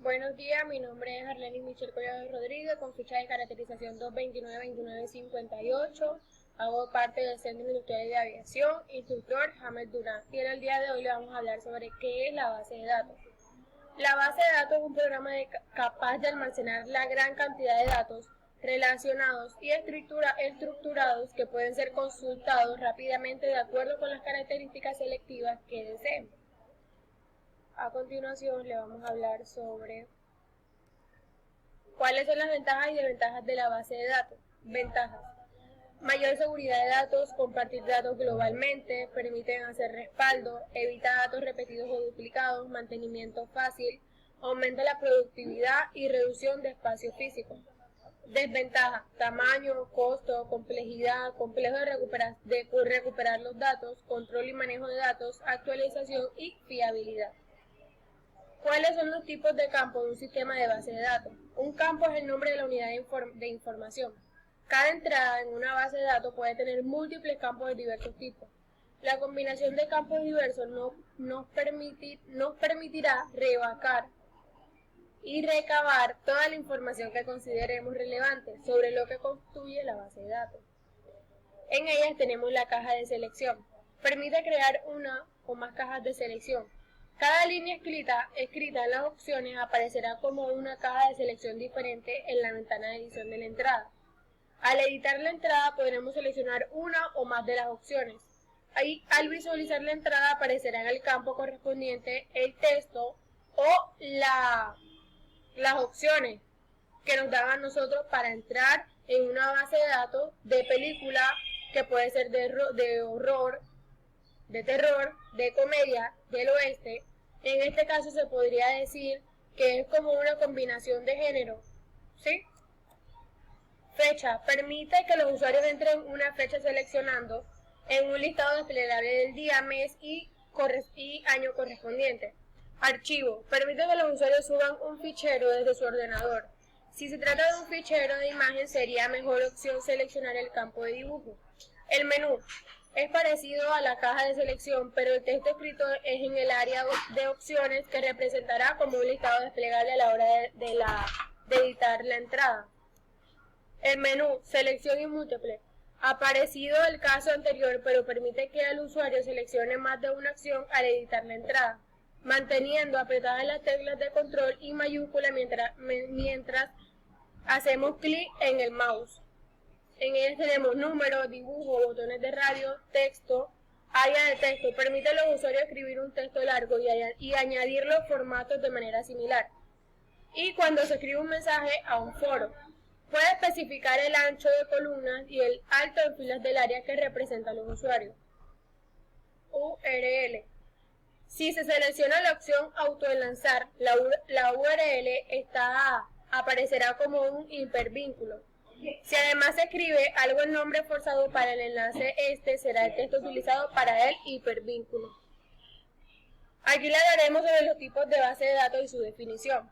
Buenos días, mi nombre es Arlenis Michelle Collado Rodríguez, con ficha de caracterización 229-2958. Hago parte del Centro Industrial de Aviación, instructor James Durán. Y en el día de hoy le vamos a hablar sobre qué es la base de datos. La base de datos es un programa capaz de almacenar la gran cantidad de datos relacionados y estructurados que pueden ser consultados rápidamente de acuerdo con las características selectivas que deseen. A continuación le vamos a hablar sobre cuáles son las ventajas y desventajas de la base de datos. Ventajas: mayor seguridad de datos, compartir datos globalmente, permiten hacer respaldo, evita datos repetidos o duplicados, mantenimiento fácil, aumenta la productividad y reducción de espacio físico. Desventajas: tamaño, costo, complejidad, complejo de recuperar los datos, control y manejo de datos, actualización y fiabilidad. ¿Cuáles son los tipos de campos de un sistema de base de datos? Un campo es el nombre de la unidad de información. Cada entrada en una base de datos puede tener múltiples campos de diversos tipos. La combinación de campos diversos nos permitirá rebacar y recabar toda la información que consideremos relevante sobre lo que constituye la base de datos. En ellas tenemos la caja de selección. Permite crear una o más cajas de selección. Cada línea escrita en las opciones aparecerá como una caja de selección diferente en la ventana de edición de la entrada. Al editar la entrada podremos seleccionar una o más de las opciones. Ahí, al visualizar la entrada aparecerá en el campo correspondiente el texto o las opciones que nos dan a nosotros para entrar en una base de datos de película, que puede ser de horror, de terror, de comedia, del oeste. En este caso se podría decir que es como una combinación de género, ¿sí? Fecha: permite que los usuarios entren una fecha seleccionando en un listado desplegable del día, mes y año correspondiente. Archivo: permite que los usuarios suban un fichero desde su ordenador. Si se trata de un fichero de imagen, sería mejor opción seleccionar el campo de dibujo. El menú es parecido a la caja de selección, pero el texto escrito es en el área de opciones, que representará como un listado desplegable a la hora de editar la entrada. El menú selección y múltiple: ha parecido el caso anterior, pero permite que el usuario seleccione más de una acción al editar la entrada, manteniendo apretadas las teclas de control y mayúscula mientras hacemos clic en el mouse. En ellas tenemos números, dibujos, botones de radio, texto, área de texto. Permite a los usuarios escribir un texto largo y añadir los formatos de manera similar. Y cuando se escribe un mensaje a un foro, puede especificar el ancho de columnas y el alto en filas del área que representa a los usuarios. URL: si se selecciona la opción autoenlazar, la URL aparecerá como un hipervínculo. Si además se escribe algo en nombre forzado para el enlace, este será el texto utilizado para el hipervínculo. Aquí le hablaremos sobre los tipos de base de datos y su definición.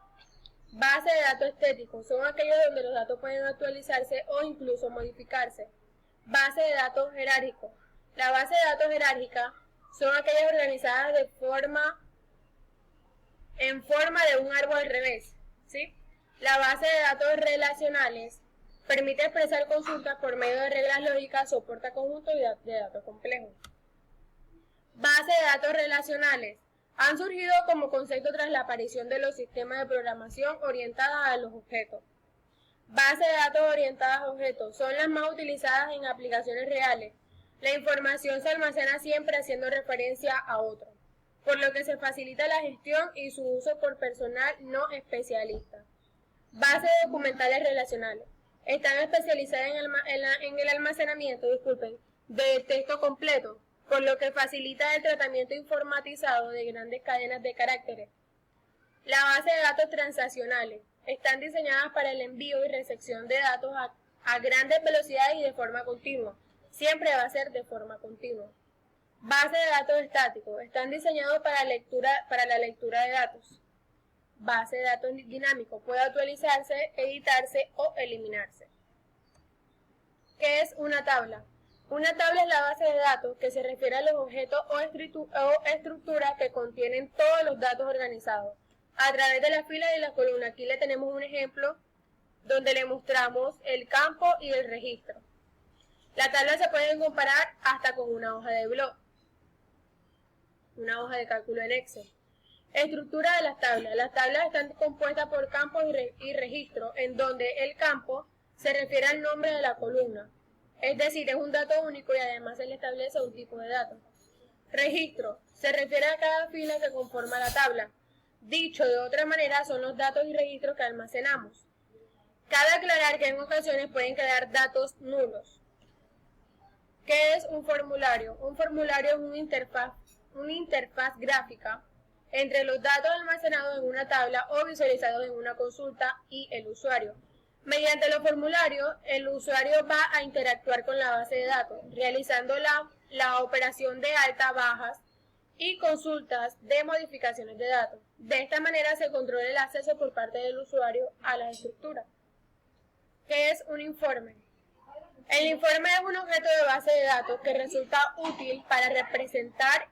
Base de datos estéticos: son aquellos donde los datos pueden actualizarse o incluso modificarse. Base de datos jerárquicos: la base de datos jerárquica son aquellas organizadas en forma de un árbol al revés, ¿sí? La base de datos relacionales permite expresar consultas por medio de reglas lógicas, soporta conjuntos de datos complejos. Base de datos relacionales han surgido como concepto tras la aparición de los sistemas de programación orientadas a los objetos. Base de datos orientadas a objetos son las más utilizadas en aplicaciones reales. La información se almacena siempre haciendo referencia a otro, por lo que se facilita la gestión y su uso por personal no especialista. Bases documentales relacionales están especializadas en el almacenamiento de texto completo, por lo que facilita el tratamiento informatizado de grandes cadenas de caracteres. La base de datos transaccionales están diseñadas para el envío y recepción de datos a grandes velocidades y de forma continua. Siempre va a ser de forma continua. Base de datos estáticos están diseñados para la lectura de datos. Base de datos dinámico puede actualizarse, editarse o eliminarse. ¿Qué es una tabla? Una tabla es la base de datos que se refiere a los objetos o estructuras que contienen todos los datos organizados, a través de la fila y la columna. Aquí le tenemos un ejemplo donde le mostramos el campo y el registro. La tabla se puede comparar hasta con una hoja de blog, una hoja de cálculo en Excel. Estructura de las tablas. Las tablas están compuestas por campos y registro, en donde el campo se refiere al nombre de la columna, es decir, es un dato único y además se le establece un tipo de dato. Registro se refiere a cada fila que conforma la tabla. Dicho de otra manera, son los datos y registros que almacenamos. Cabe aclarar que en ocasiones pueden quedar datos nulos. ¿Qué es un formulario? Un formulario es una interfaz gráfica entre los datos almacenados en una tabla o visualizados en una consulta y el usuario. Mediante los formularios, el usuario va a interactuar con la base de datos, realizando la operación de alta, bajas y consultas de modificaciones de datos. De esta manera se controla el acceso por parte del usuario a la estructura. ¿Qué es un informe? El informe es un objeto de base de datos que resulta útil para representar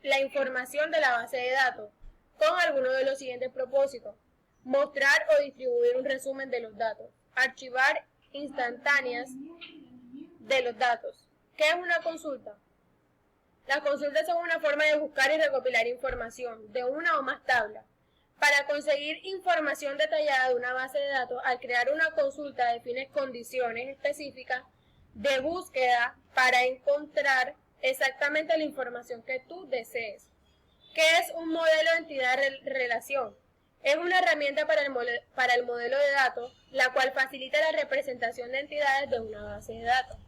la información de la base de datos con alguno de los siguientes propósitos: mostrar o distribuir un resumen de los datos, archivar instantáneas de los datos. ¿Qué es una consulta? Las consultas son una forma de buscar y recopilar información de una o más tablas. Para conseguir información detallada de una base de datos, al crear una consulta defines condiciones específicas de búsqueda para encontrar exactamente la información que tú desees. ¿Qué es un modelo de entidad-relación? Es una herramienta para el modelo de datos, la cual facilita la representación de entidades de una base de datos.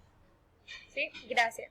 ¿Sí? Gracias.